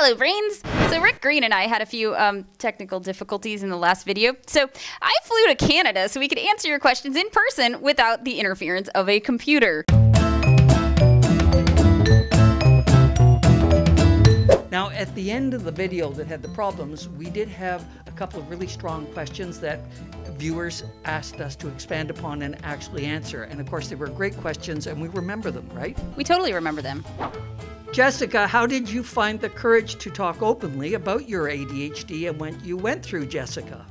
Hello, brains! So Rick Green and I had a few technical difficulties in the last video, so I flew to Canada so we could answer your questions in person without the interference of a computer. Now, at the end of the video that had the problems, we did have a couple of really strong questions that viewers asked us to expand upon and actually answer. And of course, they were great questions and we remember them, right? We totally remember them. Jessica, how did you find the courage to talk openly about your ADHD and when you went through, Jessica?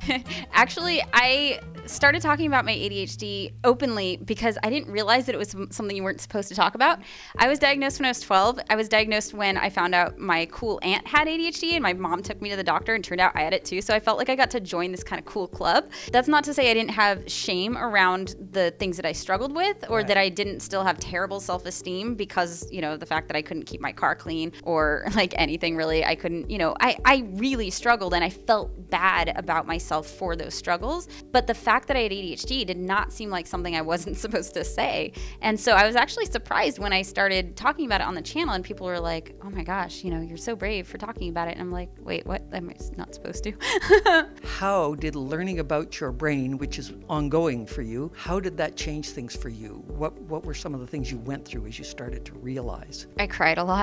Actually, I started talking about my ADHD openly because I didn't realize that it was something you weren't supposed to talk about. I was diagnosed when I was 12. I was diagnosed when I found out my cool aunt had ADHD and my mom took me to the doctor and turned out I had it too. So I felt like I got to join this kind of cool club. That's not to say I didn't have shame around the things that I struggled with or that I didn't still have terrible self-esteem because, you know, the fact that I couldn't keep my car clean or like anything really. I couldn't, you know, I really struggled and I felt bad about myself for those struggles. But the fact that I had ADHD did not seem like something I wasn't supposed to say. And so I was actually surprised when I started talking about it on the channel and people were like, oh my gosh, you know, you're so brave for talking about it. And I'm like, wait, what? I'm not supposed to. How did learning about your brain, which is ongoing for you, how did that change things for you? What were some of the things you went through as you started to realize? I cried a lot.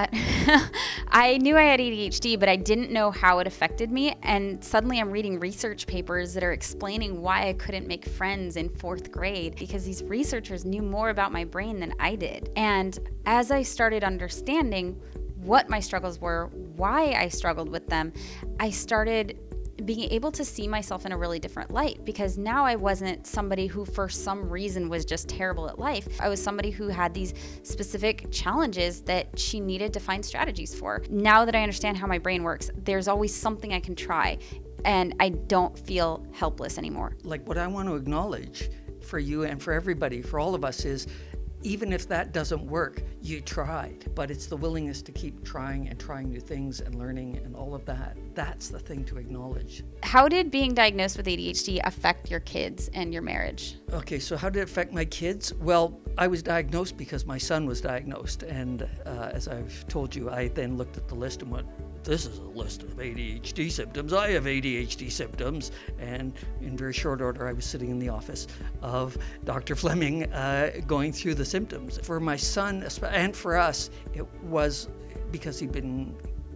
I knew I had ADHD, but I didn't know how it affected me. And suddenly I'm reading research papers that are explaining why I couldn't make friends in 4th grade because these researchers knew more about my brain than I did. And as I started understanding what my struggles were, why I struggled with them, I started being able to see myself in a really different light because now I wasn't somebody who for some reason was just terrible at life. I was somebody who had these specific challenges that she needed to find strategies for. Now that I understand how my brain works, there's always something I can try and I don't feel helpless anymore. Like what I want to acknowledge for you and for everybody, for all of us is even if that doesn't work, you tried, but it's the willingness to keep trying and trying new things and learning and all of that. That's the thing to acknowledge. How did being diagnosed with ADHD affect your kids and your marriage? Okay, so how did it affect my kids? Well, I was diagnosed because my son was diagnosed. And as I've told you, I then looked at the list and went, this is a list of ADHD symptoms. I have ADHD symptoms. And in very short order, I was sitting in the office of Dr. Fleming going through the symptoms. For my son, and for us, it was because he'd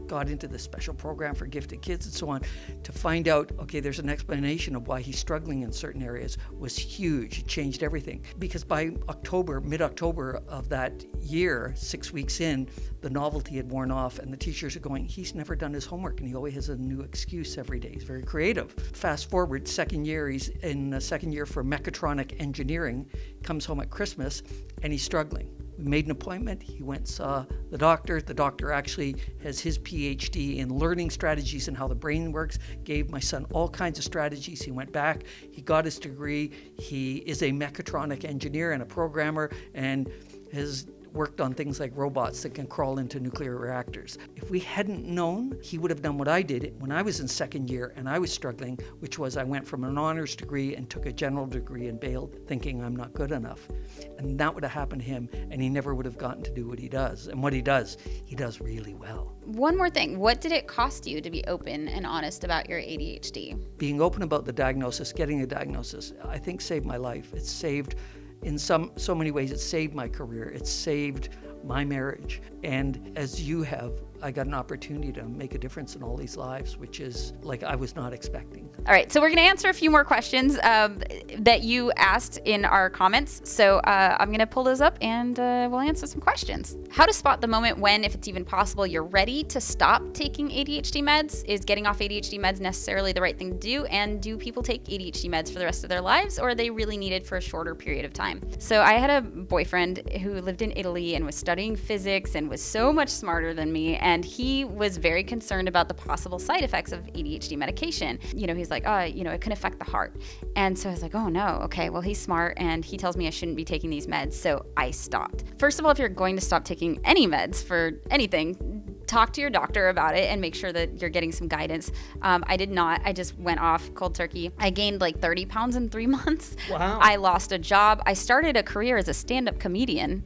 got into this special program for gifted kids and so on, to find out, okay, there's an explanation of why he's struggling in certain areas was huge. It changed everything. Because by October, mid-October of that year, 6 weeks in, the novelty had worn off and the teachers are going, he's never done his homework and he always has a new excuse every day. He's very creative. Fast forward, second year, he's in second year for mechatronic engineering, comes home at Christmas and he's struggling. We made an appointment, he went and saw the doctor. The doctor actually has his PhD in learning strategies and how the brain works, gave my son all kinds of strategies. He went back, he got his degree. He is a mechatronic engineer and a programmer and has worked on things like robots that can crawl into nuclear reactors. If we hadn't known, he would have done what I did when I was in second year and I was struggling, which was I went from an honors degree and took a general degree and bailed thinking I'm not good enough. And that would have happened to him and he never would have gotten to do what he does. And what he does really well. One more thing, what did it cost you to be open and honest about your ADHD? Being open about the diagnosis, getting a diagnosis, I think saved my life. It's saved in so many ways. It saved my career. It saved my marriage. And as you have, I got an opportunity to make a difference in all these lives, which is like I was not expecting. All right, so we're gonna answer a few more questions that you asked in our comments. So I'm gonna pull those up and we'll answer some questions. How to spot the moment when, if it's even possible, you're ready to stop taking ADHD meds? Is getting off ADHD meds necessarily the right thing to do? And do people take ADHD meds for the rest of their lives, or are they really needed for a shorter period of time? So I had a boyfriend who lived in Italy and was studying physics and was so much smarter than me. And he was very concerned about the possible side effects of ADHD medication. You know, he's like, oh, you know, it can affect the heart. And so I was like, oh no, okay, well, he's smart and he tells me I shouldn't be taking these meds. So I stopped. First of all, if you're going to stop taking any meds for anything, talk to your doctor about it and make sure that you're getting some guidance. I did not. I just went off cold turkey. I gained like 30 pounds in 3 months. Wow. I lost a job. I started a career as a stand-up comedian.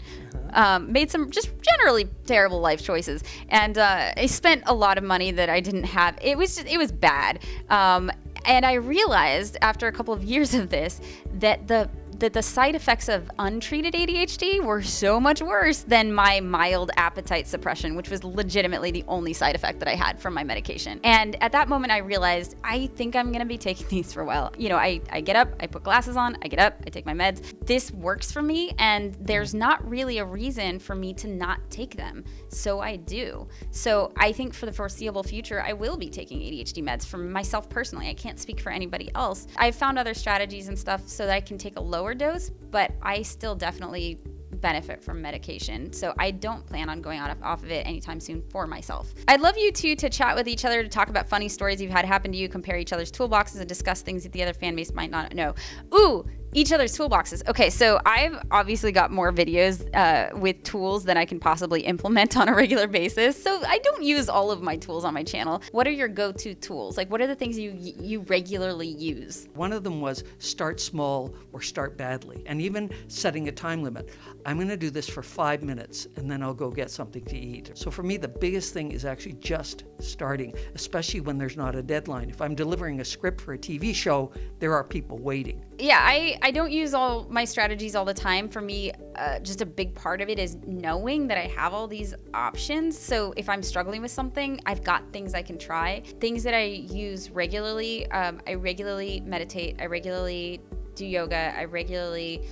Made some just generally terrible life choices, and I spent a lot of money that I didn't have. It was bad. And I realized after a couple of years of this that the side effects of untreated ADHD were so much worse than my mild appetite suppression, which was legitimately the only side effect that I had from my medication. And at that moment, I realized, I think I'm gonna be taking these for a while. You know, I get up, I put glasses on, I get up, I take my meds. This works for me, and there's not really a reason for me to not take them. So I do. So I think for the foreseeable future, I will be taking ADHD meds for myself personally. I can't speak for anybody else. I've found other strategies and stuff so that I can take a lower dose, but I still definitely benefit from medication. So I don't plan on going off of it anytime soon for myself. I'd love you two to chat with each other, to talk about funny stories you've had happen to you, compare each other's toolboxes, and discuss things that the other fan base might not know. Ooh, each other's toolboxes. Okay, so I've obviously got more videos with tools than I can possibly implement on a regular basis. So I don't use all of my tools on my channel. What are your go-to tools? Like, what are the things you regularly use? One of them was start small or start badly, and even setting a time limit. I'm going to do this for 5 minutes, and then I'll go get something to eat. So for me, the biggest thing is actually just starting, especially when there's not a deadline. If I'm delivering a script for a TV show, there are people waiting. Yeah, I don't use all my strategies all the time. For me, just a big part of it is knowing that I have all these options. So if I'm struggling with something, I've got things I can try. Things that I use regularly, I regularly meditate, I regularly do yoga, I regularly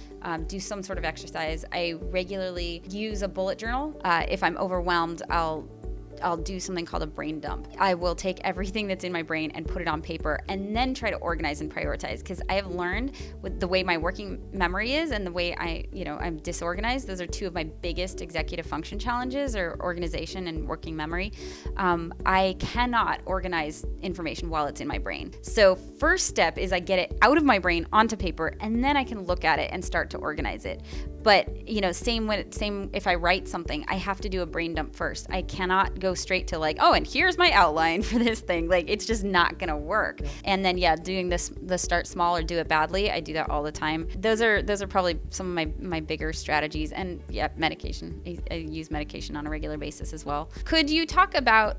do some sort of exercise. I regularly use a bullet journal. If I'm overwhelmed, I'll do something called a brain dump. I will take everything that's in my brain and put it on paper and then try to organize and prioritize, because I have learned with the way my working memory is and the way I'm disorganized. Those are two of my biggest executive function challenges, or organization and working memory. I cannot organize information while it's in my brain. So first step is I get it out of my brain onto paper, and then I can look at it and start to organize it. But same if I write something, I have to do a brain dump first. I cannot go straight to like, oh, and here's my outline for this thing. Like, it's just not gonna work. Yeah. And then doing the start small or do it badly, I do that all the time. Those are probably some of my bigger strategies. And medication. I use medication on a regular basis as well. Could you talk about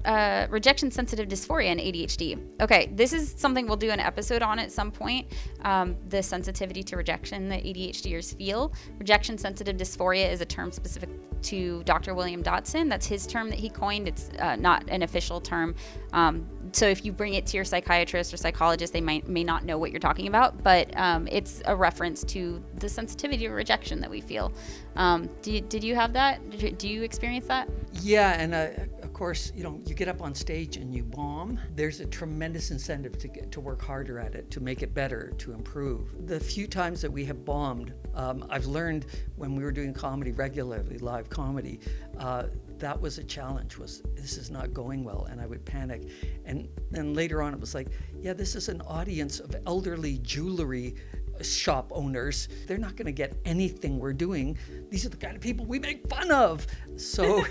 rejection sensitive dysphoria and ADHD? Okay, this is something we'll do an episode on at some point. The sensitivity to rejection that ADHDers feel. Rejection sensitive dysphoria is a term specific to Dr. William Dotson. That's his term that he coined. It's not an official term. So if you bring it to your psychiatrist or psychologist, they may not know what you're talking about, but it's a reference to the sensitivity to rejection that we feel. Did you have that? Do you experience that? Yeah, and of course, you get up on stage and you bomb. There's a tremendous incentive to work harder at it, to make it better, to improve. The few times that we have bombed, I've learned when we were doing comedy regularly, live comedy, that was a challenge, was this is not going well, and I would panic. And then later on it was like, yeah, this is an audience of elderly jewelry shop owners. They're not going to get anything we're doing. These are the kind of people we make fun of. So,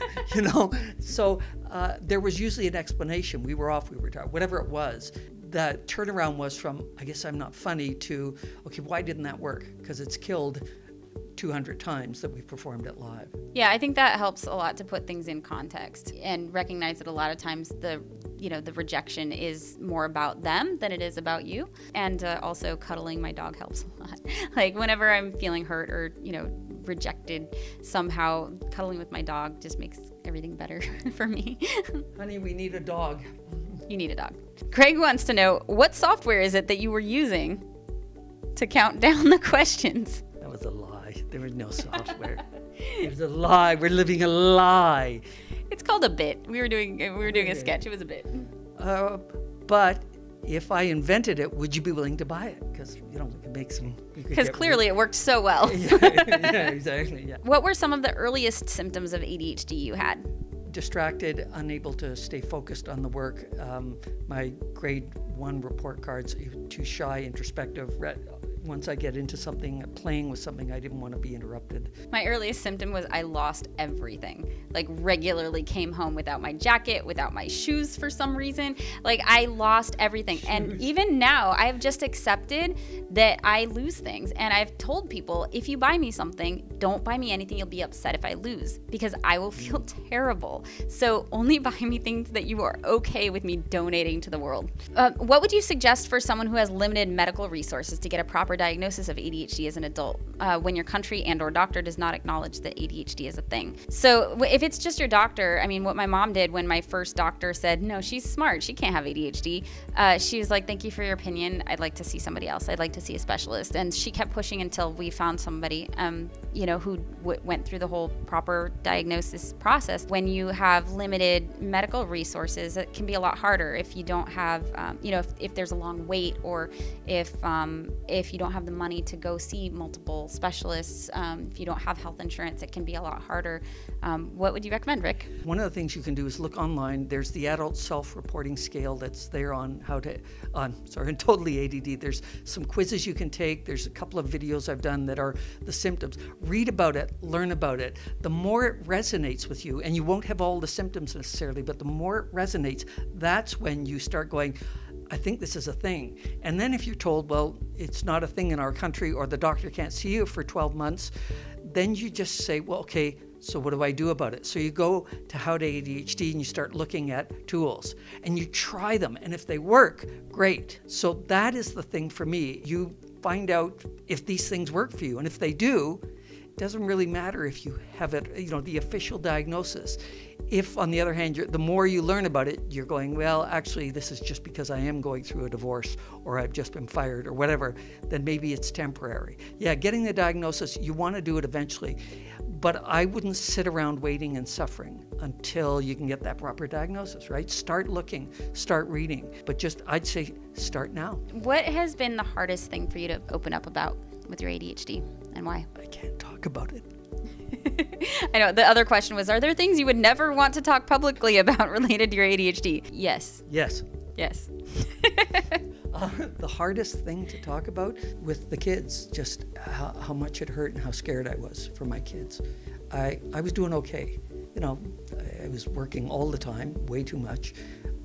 there was usually an explanation. We were off, we were tired, whatever it was. The turnaround was from, I guess I'm not funny, to, okay, why didn't that work? Because it's killed 200 times that we've performed it live. Yeah, I think that helps a lot to put things in context and recognize that a lot of times the rejection is more about them than it is about you. And also cuddling my dog helps a lot. Like whenever I'm feeling hurt or, rejected somehow, cuddling with my dog just makes everything better for me. Honey, we need a dog. You need a dog. Craig wants to know, what software is it that you were using to count down the questions? That was a lie. There was no software. It was a lie. We're living a lie. It's called a bit. We were doing a sketch. It was a bit. But if I invented it, would you be willing to buy it? Because we could make some. Because clearly it worked so well. Yeah, exactly. Yeah. What were some of the earliest symptoms of ADHD you had? Distracted, unable to stay focused on the work. My grade 1 report cards, too shy, introspective, once I get into something, playing with something, I didn't want to be interrupted. My earliest symptom was I lost everything. Like regularly came home without my jacket, without my shoes for some reason. Like I lost everything. And even now I've just accepted that I lose things. And I've told people, if you buy me something, don't buy me anything you'll be upset if I lose, because I will feel terrible. So only buy me things that you are okay with me donating to the world. What would you suggest for someone who has limited medical resources to get a proper diagnosis of ADHD as an adult when your country and or doctor does not acknowledge that ADHD is a thing? So if it's just your doctor, I mean, what my mom did when my first doctor said, no, she's smart, she can't have ADHD. She was like, thank you for your opinion. I'd like to see somebody else. I'd like to see a specialist. And she kept pushing until we found somebody, who went through the whole proper diagnosis process. When you have limited medical resources, it can be a lot harder if you don't have, if there's a long wait, or if you don't have the money to go see multiple specialists, if you don't have health insurance, it can be a lot harder. What would you recommend, Rick? One of the things you can do is look online. There's the adult self-reporting scale that's there on Totally ADD. There's some quizzes you can take. There's a couple of videos I've done that are the symptoms. Read about it, learn about it. The more it resonates with you, and you won't have all the symptoms necessarily, but the more it resonates, that's when you start going, I think this is a thing. And then if you're told, well, it's not a thing in our country, or the doctor can't see you for 12 months, then you just say, well, okay, so what do I do about it? So you go to How to ADHD and you start looking at tools and you try them. And if they work, great. So that is the thing for me. You find out if these things work for you. And if they do, it doesn't really matter if you have it, the official diagnosis. If, on the other hand, the more you learn about it, you're going, well, actually, this is just because I am going through a divorce, or I've just been fired, or whatever, then maybe it's temporary. Yeah, getting the diagnosis, you want to do it eventually. But I wouldn't sit around waiting and suffering until you can get that proper diagnosis, right? Start looking, start reading. But I'd say start now. What has been the hardest thing for you to open up about with your ADHD, and why? I can't talk about it. I know. The other question was, are there things you would never want to talk publicly about related to your ADHD? Yes. Yes. Yes. The hardest thing to talk about with the kids, just how much it hurt and how scared I was for my kids. I was doing okay. I was working all the time, way too much,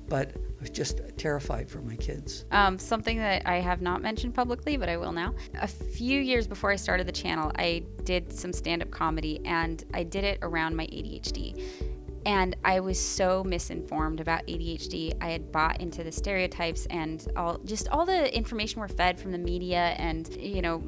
but I was just terrified for my kids. Something that I have not mentioned publicly, but I will now. A few years before I started the channel, I did some stand-up comedy, and I did it around my ADHD. And I was so misinformed about ADHD. I had bought into the stereotypes and all the information we're fed from the media and,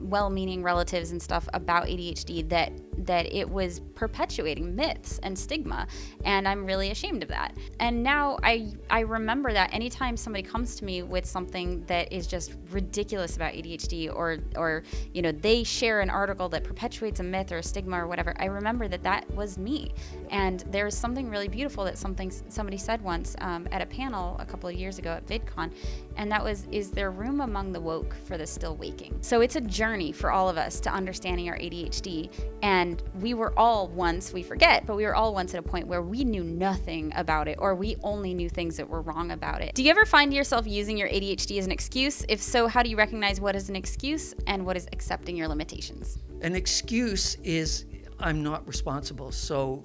well-meaning relatives and stuff about ADHD that it was perpetuating myths and stigma. And I'm really ashamed of that. And now I remember that anytime somebody comes to me with something that is just ridiculous about ADHD, or they share an article that perpetuates a myth or a stigma or whatever, I remember that was me. And there's something really beautiful that somebody said once at a panel a couple of years ago at VidCon, and that was, is there room among the woke for the still waking? So it's a journey for all of us to understanding our ADHD, and we were all once, we forget, but we were all once at a point where we knew nothing about it, or we only knew things that were wrong about it. Do you ever find yourself using your ADHD as an excuse? If so, how do you recognize what is an excuse and what is accepting your limitations? An excuse is, I'm not responsible, so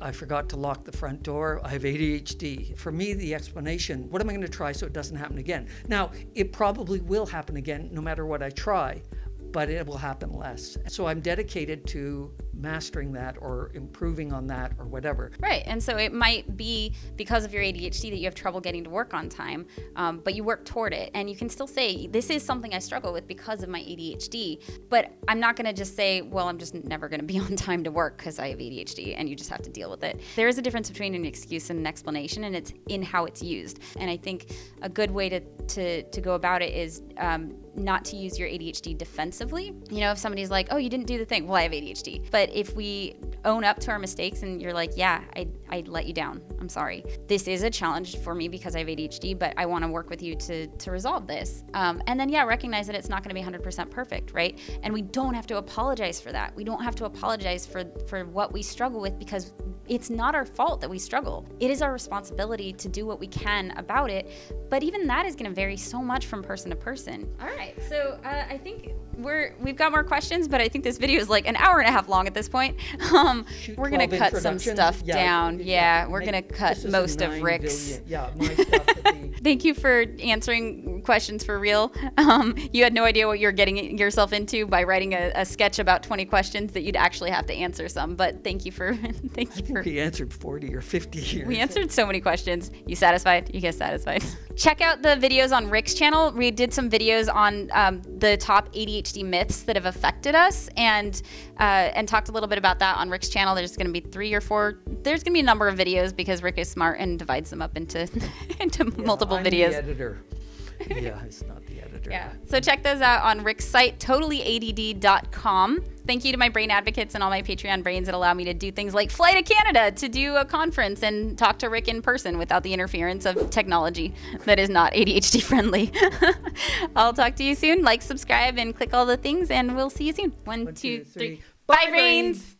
I forgot to lock the front door, I have ADHD. For me, the explanation, what am I going to try so it doesn't happen again? Now, it probably will happen again no matter what I try, but it will happen less. So I'm dedicated to mastering that or improving on that or whatever. Right, and so it might be because of your ADHD that you have trouble getting to work on time, but you work toward it, and you can still say, this is something I struggle with because of my ADHD, but I'm not gonna just say, well, I'm just never gonna be on time to work because I have ADHD, and you just have to deal with it. There is a difference between an excuse and an explanation, and it's in how it's used. And I think a good way to go about it is not to use your ADHD defensively. If somebody's like, oh, you didn't do the thing, well, I have ADHD. But if we own up to our mistakes and you're like, yeah, I let you down, I'm sorry. This is a challenge for me because I have ADHD, but I want to work with you to resolve this. And then, yeah, recognize that it's not going to be 100% perfect, right? And we don't have to apologize for that. We don't have to apologize for what we struggle with, because it's not our fault that we struggle. It is our responsibility to do what we can about it. But even that is going to vary so much from person to person. All right, so I think we've got more questions, but I think this video is like an hour and a half long at this point. We're going to cut some stuff down. Yeah, we're going to cut most of Rick's. My stuff will be... Thank you for answering questions for real. You had no idea what you're getting yourself into by writing a sketch about 20 questions that you'd actually have to answer some. But thank you for We answered 40 or 50 here. We answered so many questions. You satisfied? You get satisfied. Check out the videos on Rick's channel. We did some videos on the top ADHD myths that have affected us, and talked a little bit about that on Rick's channel. There's going to be 3 or 4. There's going to be a number of videos because Rick is smart and divides them up into multiple videos. The editor. Yeah, it's not the editor. Yeah. So check those out on Rick's site, totallyadd.com. Thank you to my brain advocates and all my Patreon brains that allow me to do things like fly to Canada to do a conference and talk to Rick in person without the interference of technology that is not ADHD friendly. I'll talk to you soon. Like, subscribe, and click all the things, and we'll see you soon. 1, 2, 3. Bye, brains!